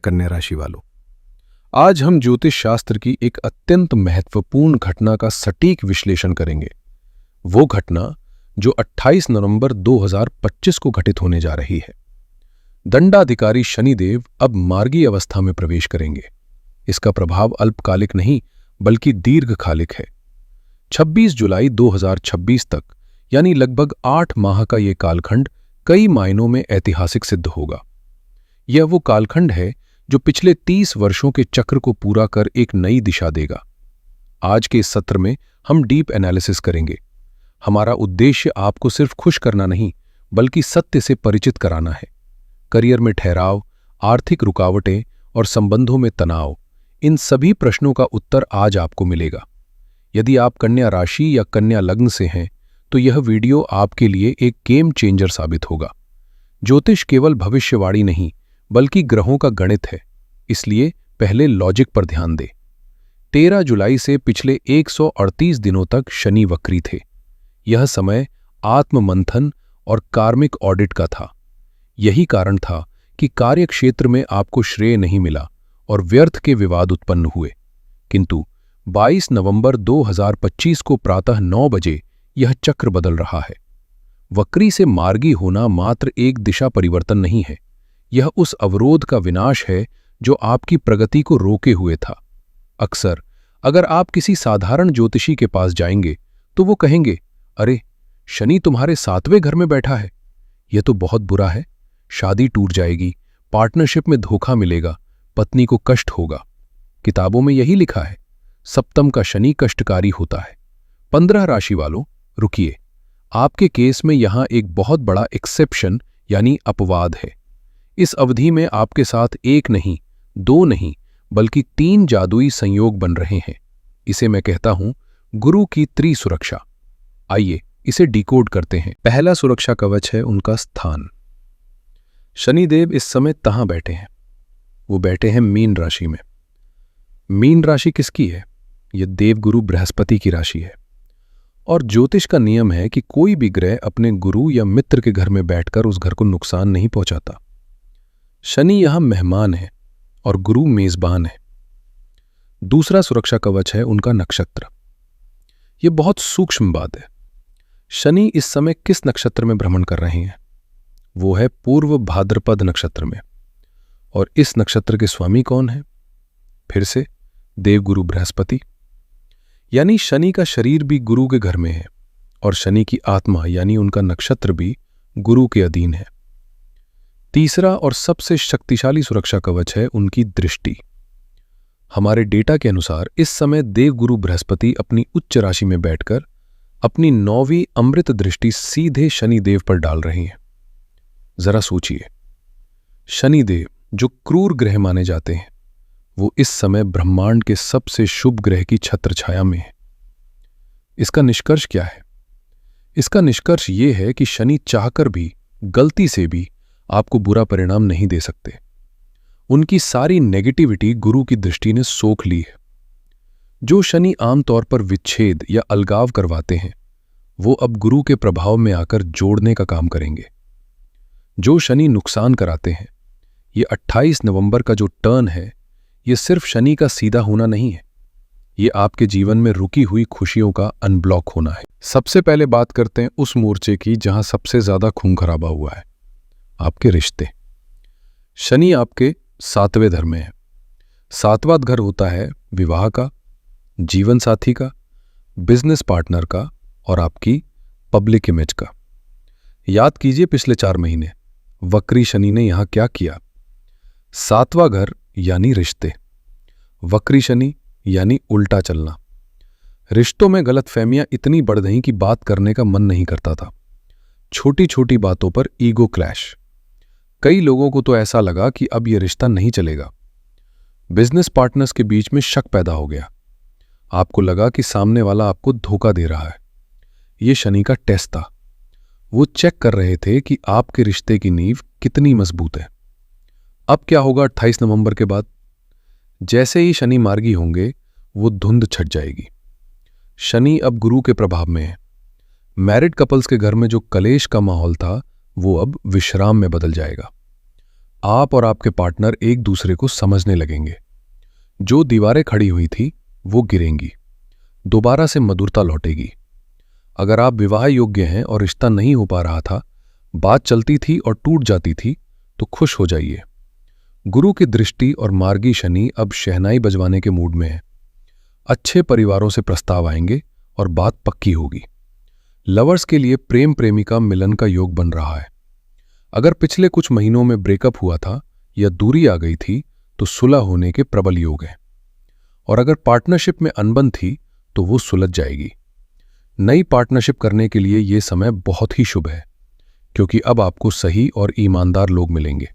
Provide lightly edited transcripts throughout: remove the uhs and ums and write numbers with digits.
कन्या राशि वालों, आज हम ज्योतिष शास्त्र की एक अत्यंत महत्वपूर्ण घटना का सटीक विश्लेषण करेंगे। वो घटना जो 28 नवंबर 2025 को घटित होने जा रही है। दंडाधिकारी शनिदेव अब मार्गी अवस्था में प्रवेश करेंगे। इसका प्रभाव अल्पकालिक नहीं बल्कि दीर्घकालिक है। 26 जुलाई 2026 तक यानी लगभग 8 माह का ये कालखंड कई मायनों में ऐतिहासिक सिद्ध होगा। यह वो कालखंड है जो पिछले 30 वर्षों के चक्र को पूरा कर एक नई दिशा देगा। आज के इस सत्र में हम डीप एनालिसिस करेंगे। हमारा उद्देश्य आपको सिर्फ खुश करना नहीं बल्कि सत्य से परिचित कराना है। करियर में ठहराव, आर्थिक रुकावटें और संबंधों में तनाव, इन सभी प्रश्नों का उत्तर आज आपको मिलेगा। यदि आप कन्या राशि या कन्या लग्न से हैं तो यह वीडियो आपके लिए एक गेम चेंजर साबित होगा। ज्योतिष केवल भविष्यवाणी नहीं बल्कि ग्रहों का गणित है, इसलिए पहले लॉजिक पर ध्यान दें। 13 जुलाई से पिछले 138 दिनों तक शनि वक्री थे। यह समय आत्ममंथन और कार्मिक ऑडिट का था। यही कारण था कि कार्यक्षेत्र में आपको श्रेय नहीं मिला और व्यर्थ के विवाद उत्पन्न हुए। किंतु 22 नवंबर 2025 को प्रातः 9 बजे यह चक्र बदल रहा है। वक्री से मार्गी होना मात्र एक दिशा परिवर्तन नहीं है, यह उस अवरोध का विनाश है जो आपकी प्रगति को रोके हुए था। अक्सर अगर आप किसी साधारण ज्योतिषी के पास जाएंगे तो वो कहेंगे, अरे शनि तुम्हारे 7वें घर में बैठा है, यह तो बहुत बुरा है, शादी टूट जाएगी, पार्टनरशिप में धोखा मिलेगा, पत्नी को कष्ट होगा। किताबों में यही लिखा है, सप्तम का शनि कष्टकारी होता है। 15 राशि वालों, रुकिए, आपके केस में यहां एक बहुत बड़ा एक्सेप्शन यानी अपवाद है। इस अवधि में आपके साथ एक नहीं, 2 नहीं बल्कि 3 जादुई संयोग बन रहे हैं। इसे मैं कहता हूं गुरु की त्रिसुरक्षा। आइए इसे डिकोड करते हैं। पहला सुरक्षा कवच है उनका स्थान। शनिदेव इस समय कहां बैठे हैं? वो बैठे हैं मीन राशि में। मीन राशि किसकी है? यह देवगुरु बृहस्पति की राशि है और ज्योतिष का नियम है कि कोई भी ग्रह अपने गुरु या मित्र के घर में बैठकर उस घर को नुकसान नहीं पहुंचाता। शनि यहां मेहमान है और गुरु मेजबान है। दूसरा सुरक्षा कवच है उनका नक्षत्र। यह बहुत सूक्ष्म बात है। शनि इस समय किस नक्षत्र में भ्रमण कर रहे हैं? वो है पूर्व भाद्रपद नक्षत्र में। और इस नक्षत्र के स्वामी कौन है? फिर से देवगुरु बृहस्पति। यानी शनि का शरीर भी गुरु के घर में है और शनि की आत्मा यानी उनका नक्षत्र भी गुरु के अधीन है। तीसरा और सबसे शक्तिशाली सुरक्षा कवच है उनकी दृष्टि। हमारे डेटा के अनुसार इस समय देवगुरु बृहस्पति अपनी उच्च राशि में बैठकर अपनी 9वीं अमृत दृष्टि सीधे शनिदेव पर डाल रहे हैं। जरा सोचिए, शनिदेव जो क्रूर ग्रह माने जाते हैं, वो इस समय ब्रह्मांड के सबसे शुभ ग्रह की छत्रछाया में है। इसका निष्कर्ष क्या है? इसका निष्कर्ष ये है कि शनि चाहकर भी, गलती से भी आपको बुरा परिणाम नहीं दे सकते। उनकी सारी नेगेटिविटी गुरु की दृष्टि ने सोख ली है। जो शनि आमतौर पर विच्छेद या अलगाव करवाते हैं, वो अब गुरु के प्रभाव में आकर जोड़ने का काम करेंगे। जो शनि नुकसान कराते हैं, ये 28 नवंबर का जो टर्न है, ये सिर्फ शनि का सीधा होना नहीं है, ये आपके जीवन में रुकी हुई खुशियों का अनब्लॉक होना है। सबसे पहले बात करते हैं उस मोर्चे की जहां सबसे ज्यादा खून खराबा हुआ है, आपके रिश्ते। शनि आपके 7वें घर में है। 7वां घर होता है विवाह का, जीवन साथी का, बिजनेस पार्टनर का और आपकी पब्लिक इमेज का। याद कीजिए पिछले 4 महीने वक्री शनि ने यहां क्या किया। 7वां घर यानी रिश्ते, वक्री शनि यानी उल्टा चलना। रिश्तों में गलतफहमियां इतनी बढ़ गईं कि बात करने का मन नहीं करता था। छोटी छोटी बातों पर ईगो क्लैश। कई लोगों को तो ऐसा लगा कि अब यह रिश्ता नहीं चलेगा। बिजनेस पार्टनर्स के बीच में शक पैदा हो गया। आपको लगा कि सामने वाला आपको धोखा दे रहा है। यह शनि का टेस्ट था। वो चेक कर रहे थे कि आपके रिश्ते की नींव कितनी मजबूत है। अब क्या होगा 28 नवंबर के बाद? जैसे ही शनि मार्गी होंगे, वो धुंध छट जाएगी। शनि अब गुरु के प्रभाव में है। मैरिड कपल्स के घर में जो कलेश का माहौल था, वो अब विश्राम में बदल जाएगा। आप और आपके पार्टनर एक दूसरे को समझने लगेंगे। जो दीवारें खड़ी हुई थी वो गिरेंगी, दोबारा से मधुरता लौटेगी। अगर आप विवाह योग्य हैं और रिश्ता नहीं हो पा रहा था, बात चलती थी और टूट जाती थी, तो खुश हो जाइए। गुरु की दृष्टि और मार्गी शनि अब शहनाई बजवाने के मूड में है। अच्छे परिवारों से प्रस्ताव आएंगे और बात पक्की होगी। लवर्स के लिए प्रेम प्रेमिका मिलन का योग बन रहा है। अगर पिछले कुछ महीनों में ब्रेकअप हुआ था या दूरी आ गई थी तो सुलह होने के प्रबल योग हैं। और अगर पार्टनरशिप में अनबन थी तो वो सुलझ जाएगी। नई पार्टनरशिप करने के लिए ये समय बहुत ही शुभ है, क्योंकि अब आपको सही और ईमानदार लोग मिलेंगे।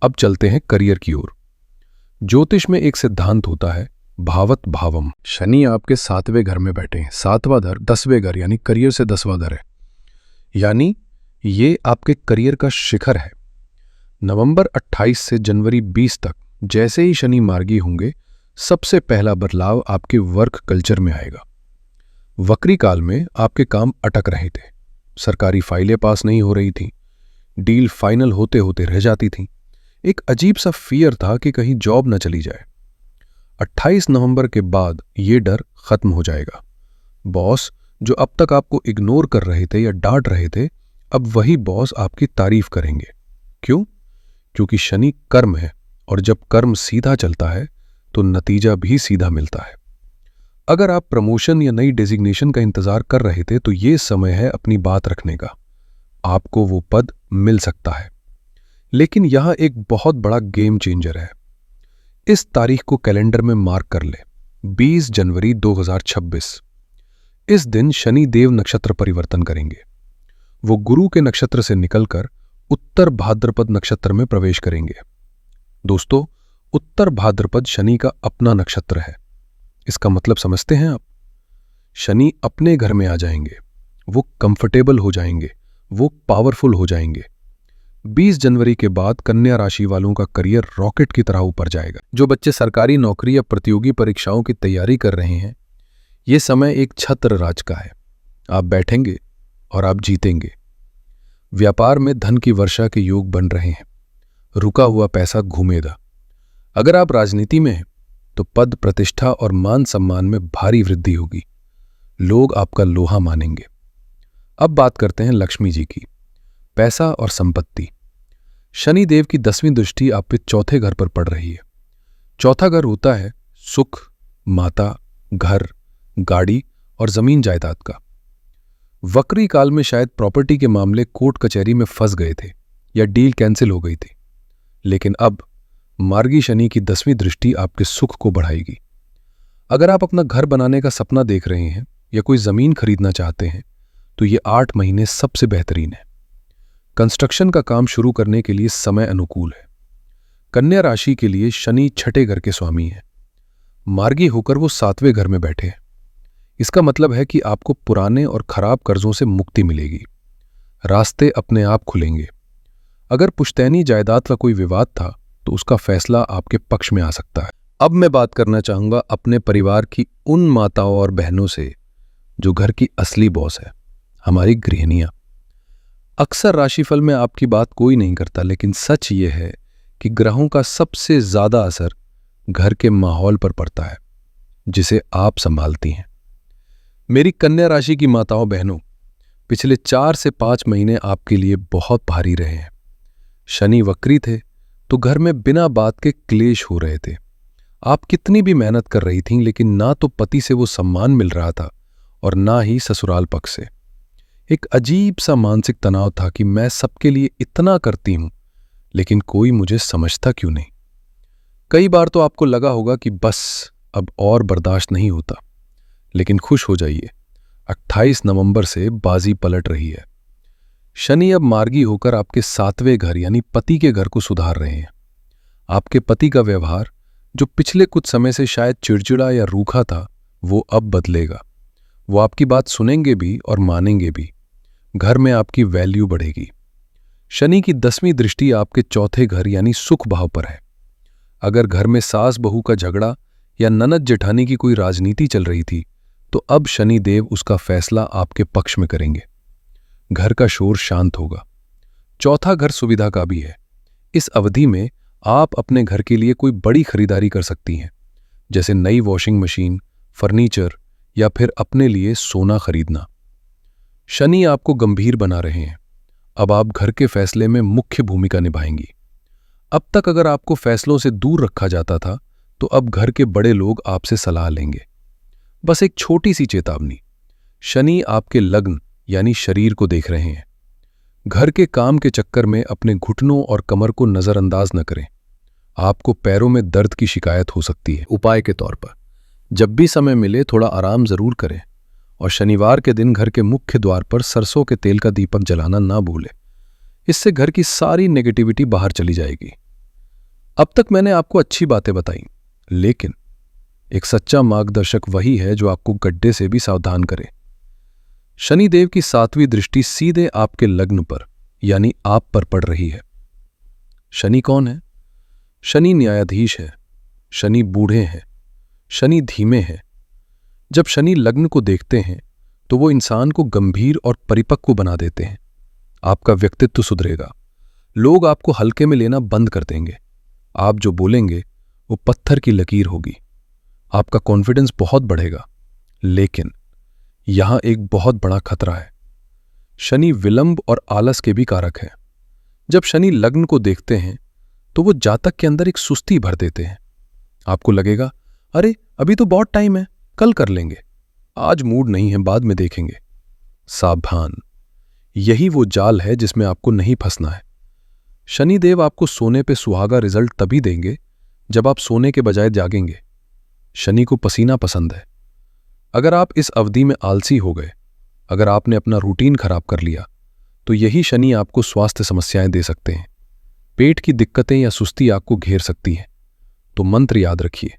अब चलते हैं करियर की ओर। ज्योतिष में एक सिद्धांत होता है, भावत भावम। शनि आपके 7वें घर में बैठे हैं। 7वां घर 10वें घर यानी करियर से 10वां घर है, यानी ये आपके करियर का शिखर है। नवंबर 28 से जनवरी 20 तक जैसे ही शनि मार्गी होंगे, सबसे पहला बदलाव आपके वर्क कल्चर में आएगा। वक्री काल में आपके काम अटक रहे थे, सरकारी फाइलें पास नहीं हो रही थीं, डील फाइनल होते होते रह जाती थीं। एक अजीब सा फियर था कि कहीं जॉब न चली जाए। 28 नवंबर के बाद ये डर खत्म हो जाएगा। बॉस जो अब तक आपको इग्नोर कर रहे थे या डांट रहे थे, अब वही बॉस आपकी तारीफ करेंगे। क्यों? क्योंकि शनि कर्म है, और जब कर्म सीधा चलता है तो नतीजा भी सीधा मिलता है। अगर आप प्रमोशन या नई डेजिग्नेशन का इंतजार कर रहे थे तो ये समय है अपनी बात रखने का। आपको वो पद मिल सकता है। लेकिन यहां एक बहुत बड़ा गेम चेंजर है। इस तारीख को कैलेंडर में मार्क कर ले, 20 जनवरी 2026। इस दिन शनि देव नक्षत्र परिवर्तन करेंगे। वो गुरु के नक्षत्र से निकलकर उत्तर भाद्रपद नक्षत्र में प्रवेश करेंगे। दोस्तों, उत्तर भाद्रपद शनि का अपना नक्षत्र है। इसका मतलब समझते हैं आप? शनि अपने घर में आ जाएंगे, वो कंफर्टेबल हो जाएंगे, वो पावरफुल हो जाएंगे। 20 जनवरी के बाद कन्या राशि वालों का करियर रॉकेट की तरह ऊपर जाएगा। जो बच्चे सरकारी नौकरी या प्रतियोगी परीक्षाओं की तैयारी कर रहे हैं, ये समय एक छत्र राज का है। आप बैठेंगे और आप जीतेंगे। व्यापार में धन की वर्षा के योग बन रहे हैं। रुका हुआ पैसा घूमेगा। अगर आप राजनीति में हैं तो पद प्रतिष्ठा और मान सम्मान में भारी वृद्धि होगी। लोग आपका लोहा मानेंगे। अब बात करते हैं लक्ष्मी जी की, पैसा और संपत्ति। शनि देव की 10वीं दृष्टि आप पे चौथे घर पर पड़ रही है। चौथा घर होता है सुख, माता, घर, गाड़ी और जमीन जायदाद का। वक्री काल में शायद प्रॉपर्टी के मामले कोर्ट कचहरी में फंस गए थे या डील कैंसिल हो गई थी। लेकिन अब मार्गी शनि की 10वीं दृष्टि आपके सुख को बढ़ाएगी। अगर आप अपना घर बनाने का सपना देख रहे हैं या कोई जमीन खरीदना चाहते हैं तो ये 8 महीने सबसे बेहतरीन है। कंस्ट्रक्शन का काम शुरू करने के लिए समय अनुकूल है। कन्या राशि के लिए शनि छठे घर के स्वामी है। मार्गी होकर वो 7वें घर में बैठे हैं। इसका मतलब है कि आपको पुराने और खराब कर्जों से मुक्ति मिलेगी। रास्ते अपने आप खुलेंगे। अगर पुश्तैनी जायदाद का कोई विवाद था तो उसका फैसला आपके पक्ष में आ सकता है। अब मैं बात करना चाहूंगा अपने परिवार की उन माताओं और बहनों से जो घर की असली बॉस है, हमारी गृहिणियां। अक्सर राशिफल में आपकी बात कोई नहीं करता, लेकिन सच ये है कि ग्रहों का सबसे ज्यादा असर घर के माहौल पर पड़ता है जिसे आप संभालती हैं। मेरी कन्या राशि की माताओं बहनों, पिछले 4 से 5 महीने आपके लिए बहुत भारी रहे हैं। शनि वक्री थे तो घर में बिना बात के क्लेश हो रहे थे। आप कितनी भी मेहनत कर रही थीं, लेकिन ना तो पति से वो सम्मान मिल रहा था और ना ही ससुराल पक्ष से। एक अजीब सा मानसिक तनाव था कि मैं सबके लिए इतना करती हूं, लेकिन कोई मुझे समझता क्यों नहीं। कई बार तो आपको लगा होगा कि बस अब और बर्दाश्त नहीं होता। लेकिन खुश हो जाइए, 28 नवंबर से बाजी पलट रही है। शनि अब मार्गी होकर आपके 7वें घर यानी पति के घर को सुधार रहे हैं। आपके पति का व्यवहार, जो पिछले कुछ समय से शायद चिड़चिड़ा या रूखा था, वो अब बदलेगा। वो आपकी बात सुनेंगे भी और मानेंगे भी। घर में आपकी वैल्यू बढ़ेगी। शनि की 10वीं दृष्टि आपके चौथे घर यानी सुख भाव पर है। अगर घर में सास बहू का झगड़ा या ननद जेठानी की कोई राजनीति चल रही थी तो अब शनि देव उसका फैसला आपके पक्ष में करेंगे। घर का शोर शांत होगा। चौथा घर सुविधा का भी है। इस अवधि में आप अपने घर के लिए कोई बड़ी खरीदारी कर सकती हैं, जैसे नई वॉशिंग मशीन, फर्नीचर या फिर अपने लिए सोना खरीदना। शनि आपको गंभीर बना रहे हैं। अब आप घर के फैसले में मुख्य भूमिका निभाएंगी। अब तक अगर आपको फैसलों से दूर रखा जाता था, तो अब घर के बड़े लोग आपसे सलाह लेंगे। बस एक छोटी सी चेतावनी, शनि आपके लग्न यानी शरीर को देख रहे हैं। घर के काम के चक्कर में अपने घुटनों और कमर को नजरअंदाज न करें। आपको पैरों में दर्द की शिकायत हो सकती है। उपाय के तौर पर जब भी समय मिले थोड़ा आराम जरूर करें, और शनिवार के दिन घर के मुख्य द्वार पर सरसों के तेल का दीपक जलाना ना भूलें। इससे घर की सारी नेगेटिविटी बाहर चली जाएगी। अब तक मैंने आपको अच्छी बातें बताई, लेकिन एक सच्चा मार्गदर्शक वही है जो आपको गड्ढे से भी सावधान करे। शनिदेव की 7वीं दृष्टि सीधे आपके लग्न पर यानी आप पर पड़ रही है। शनि कौन है? शनि न्यायाधीश है। शनि बूढ़े हैं। शनि धीमे हैं। जब शनि लग्न को देखते हैं तो वो इंसान को गंभीर और परिपक्व बना देते हैं। आपका व्यक्तित्व सुधरेगा। लोग आपको हल्के में लेना बंद कर देंगे। आप जो बोलेंगे वो पत्थर की लकीर होगी। आपका कॉन्फिडेंस बहुत बढ़ेगा। लेकिन यहां एक बहुत बड़ा खतरा है। शनि विलंब और आलस के भी कारक है। जब शनि लग्न को देखते हैं तो वो जातक के अंदर एक सुस्ती भर देते हैं। आपको लगेगा, अरे अभी तो बहुत टाइम है, कल कर लेंगे, आज मूड नहीं है, बाद में देखेंगे। सावधान, यही वो जाल है जिसमें आपको नहीं फंसना है। शनिदेव आपको सोने पे सुहागा रिजल्ट तभी देंगे जब आप सोने के बजाय जागेंगे। शनि को पसीना पसंद है। अगर आप इस अवधि में आलसी हो गए, अगर आपने अपना रूटीन खराब कर लिया, तो यही शनि आपको स्वास्थ्य समस्याएं दे सकते हैं। पेट की दिक्कतें या सुस्ती आपको घेर सकती है। तो मंत्र याद रखिए,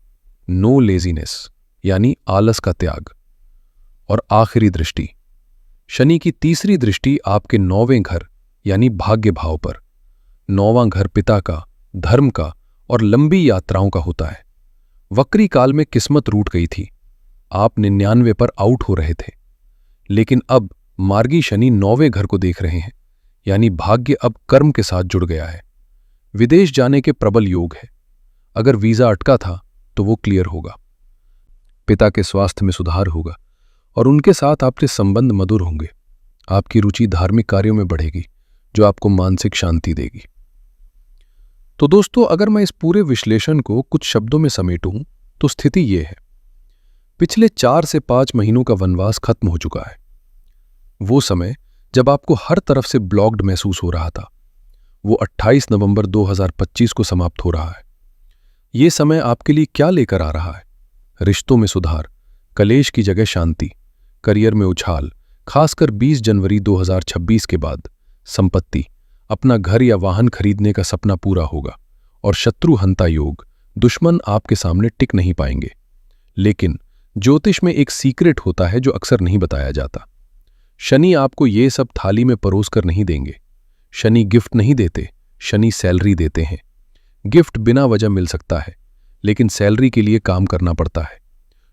नो लेजीनेस यानी आलस का त्याग। और आखिरी दृष्टि, शनि की 3री दृष्टि आपके 9वें घर यानी भाग्य भाव पर। 9वां घर पिता का, धर्म का और लंबी यात्राओं का होता है। वक्री काल में किस्मत रूठ गई थी। आप 99 पर आउट हो रहे थे, लेकिन अब मार्गी शनि 9वें घर को देख रहे हैं, यानी भाग्य अब कर्म के साथ जुड़ गया है। विदेश जाने के प्रबल योग है। अगर वीजा अटका था तो वो क्लियर होगा। पिता के स्वास्थ्य में सुधार होगा और उनके साथ आपके संबंध मधुर होंगे। आपकी रुचि धार्मिक कार्यों में बढ़ेगी, जो आपको मानसिक शांति देगी। तो दोस्तों, अगर मैं इस पूरे विश्लेषण को कुछ शब्दों में समेटूं तो स्थिति ये है। पिछले 4 से 5 महीनों का वनवास खत्म हो चुका है। वो समय जब आपको हर तरफ से ब्लॉक्ड महसूस हो रहा था, वो 28 नवंबर 2025 को समाप्त हो रहा है। ये समय आपके लिए क्या लेकर आ रहा है? रिश्तों में सुधार, कलेश की जगह शांति, करियर में उछाल, खासकर 20 जनवरी 2026 के बाद संपत्ति, अपना घर या वाहन खरीदने का सपना पूरा होगा। और शत्रु हंता योग, दुश्मन आपके सामने टिक नहीं पाएंगे। लेकिन ज्योतिष में एक सीक्रेट होता है जो अक्सर नहीं बताया जाता। शनि आपको ये सब थाली में परोस कर नहीं देंगे। शनि गिफ्ट नहीं देते, शनि सैलरी देते हैं। गिफ्ट बिना वजह मिल सकता है, लेकिन सैलरी के लिए काम करना पड़ता है।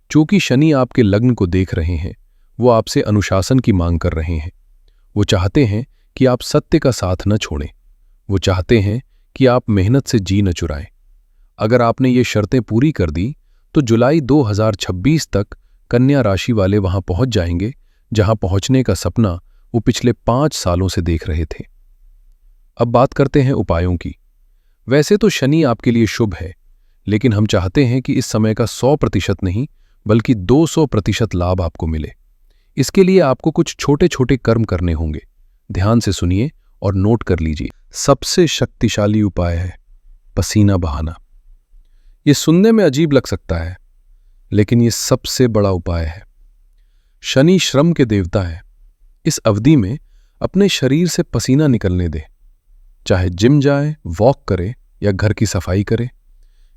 चूंकि शनि आपके लग्न को देख रहे हैं, वो आपसे अनुशासन की मांग कर रहे हैं। वो चाहते हैं कि आप सत्य का साथ न छोड़ें। वो चाहते हैं कि आप मेहनत से जी न चुराएं। अगर आपने ये शर्तें पूरी कर दी तो जुलाई 2026 तक कन्या राशि वाले वहां पहुंच जाएंगे जहां पहुंचने का सपना वो पिछले 5 सालों से देख रहे थे। अब बात करते हैं उपायों की। वैसे तो शनि आपके लिए शुभ है, लेकिन हम चाहते हैं कि इस समय का 100% नहीं बल्कि 200% लाभ आपको मिले। इसके लिए आपको कुछ छोटे छोटे कर्म करने होंगे। ध्यान से सुनिए और नोट कर लीजिए। सबसे शक्तिशाली उपाय है पसीना बहाना। ये सुनने में अजीब लग सकता है, लेकिन ये सबसे बड़ा उपाय है। शनि श्रम के देवता है। इस अवधि में अपने शरीर से पसीना निकलने दे। चाहे जिम जाए, वॉक करे या घर की सफाई करे।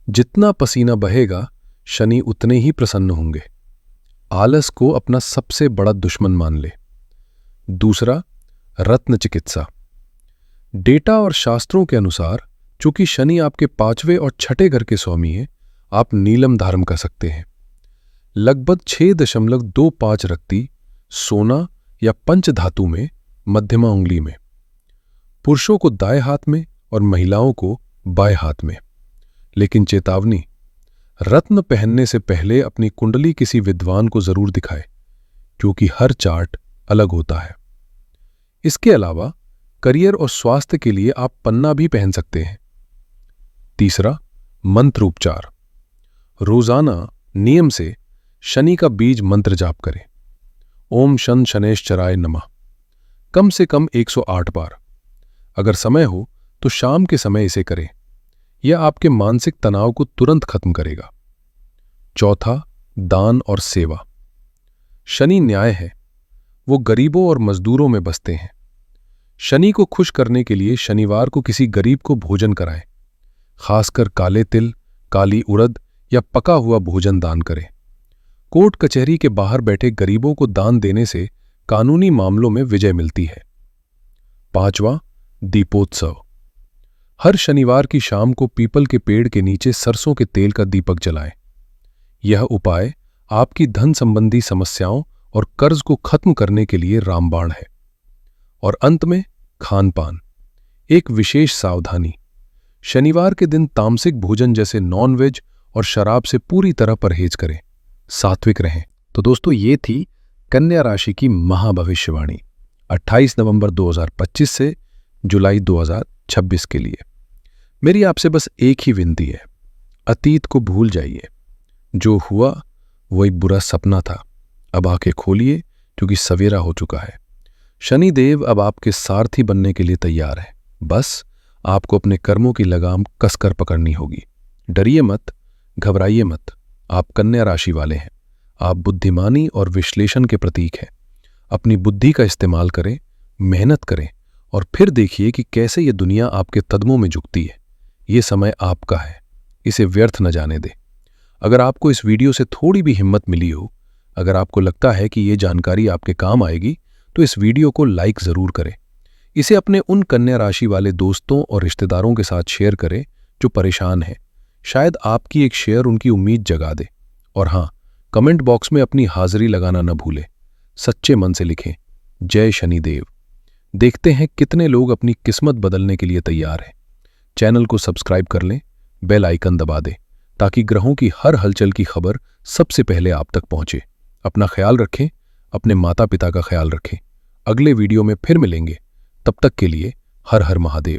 जितना पसीना बहेगा, शनि उतने ही प्रसन्न होंगे। आलस को अपना सबसे बड़ा दुश्मन मान ले। दूसरा, रत्न चिकित्सा। डेटा और शास्त्रों के अनुसार चूंकि शनि आपके 5वें और 6ठे घर के स्वामी हैं, आप नीलम धारण कर सकते हैं। लगभग 6.25 रत्ती सोना या पंच धातु में, मध्यमा उंगली में। पुरुषों को दाएं हाथ में और महिलाओं को बाएं हाथ में। लेकिन चेतावनी, रत्न पहनने से पहले अपनी कुंडली किसी विद्वान को जरूर दिखाए, क्योंकि हर चार्ट अलग होता है। इसके अलावा करियर और स्वास्थ्य के लिए आप पन्ना भी पहन सकते हैं। तीसरा, मंत्र उपचार। रोजाना नियम से शनि का बीज मंत्र जाप करें। ओम शन शनैश्चराय नमः, कम से कम 108 बार। अगर समय हो तो शाम के समय इसे करें। यह आपके मानसिक तनाव को तुरंत खत्म करेगा। चौथा, दान और सेवा। शनि न्याय है, वो गरीबों और मजदूरों में बसते हैं। शनि को खुश करने के लिए शनिवार को किसी गरीब को भोजन कराएं। खासकर काले तिल, काली उड़द या पका हुआ भोजन दान करें। कोर्ट कचहरी के बाहर बैठे गरीबों को दान देने से कानूनी मामलों में विजय मिलती है। पांचवा, दीपोत्सव। हर शनिवार की शाम को पीपल के पेड़ के नीचे सरसों के तेल का दीपक जलाएं। यह उपाय आपकी धन संबंधी समस्याओं और कर्ज को खत्म करने के लिए रामबाण है। और अंत में खान पान। एक विशेष सावधानी, शनिवार के दिन तामसिक भोजन जैसे नॉन-वेज और शराब से पूरी तरह परहेज करें। सात्विक रहें। तो दोस्तों, ये थी कन्या राशि की महाभविष्यवाणी 28 नवंबर 2025 से जुलाई 2026 के लिए। मेरी आपसे बस एक ही विनती है, अतीत को भूल जाइए। जो हुआ वो एक बुरा सपना था। अब आंखें खोलिए, क्योंकि सवेरा हो चुका है। शनिदेव अब आपके सारथी बनने के लिए तैयार है। बस आपको अपने कर्मों की लगाम कसकर पकड़नी होगी। डरिए मत, घबराइए मत। आप कन्या राशि वाले हैं। आप बुद्धिमानी और विश्लेषण के प्रतीक हैं। अपनी बुद्धि का इस्तेमाल करें, मेहनत करें और फिर देखिए कि कैसे ये दुनिया आपके कदमों में झुकती है। ये समय आपका है, इसे व्यर्थ न जाने दें। अगर आपको इस वीडियो से थोड़ी भी हिम्मत मिली हो, अगर आपको लगता है कि ये जानकारी आपके काम आएगी, तो इस वीडियो को लाइक जरूर करें। इसे अपने उन कन्या राशि वाले दोस्तों और रिश्तेदारों के साथ शेयर करें जो परेशान हैं। शायद आपकी एक शेयर उनकी उम्मीद जगा दे। और हाँ, कमेंट बॉक्स में अपनी हाजिरी लगाना न भूलें। सच्चे मन से लिखें, जय शनिदेव। देखते हैं कितने लोग अपनी किस्मत बदलने के लिए तैयार हैं। चैनल को सब्सक्राइब कर लें, बेल आइकन दबा दें, ताकि ग्रहों की हर हलचल की खबर सबसे पहले आप तक पहुंचे। अपना ख्याल रखें, अपने माता पिता का ख्याल रखें। अगले वीडियो में फिर मिलेंगे। तब तक के लिए हर हर महादेव।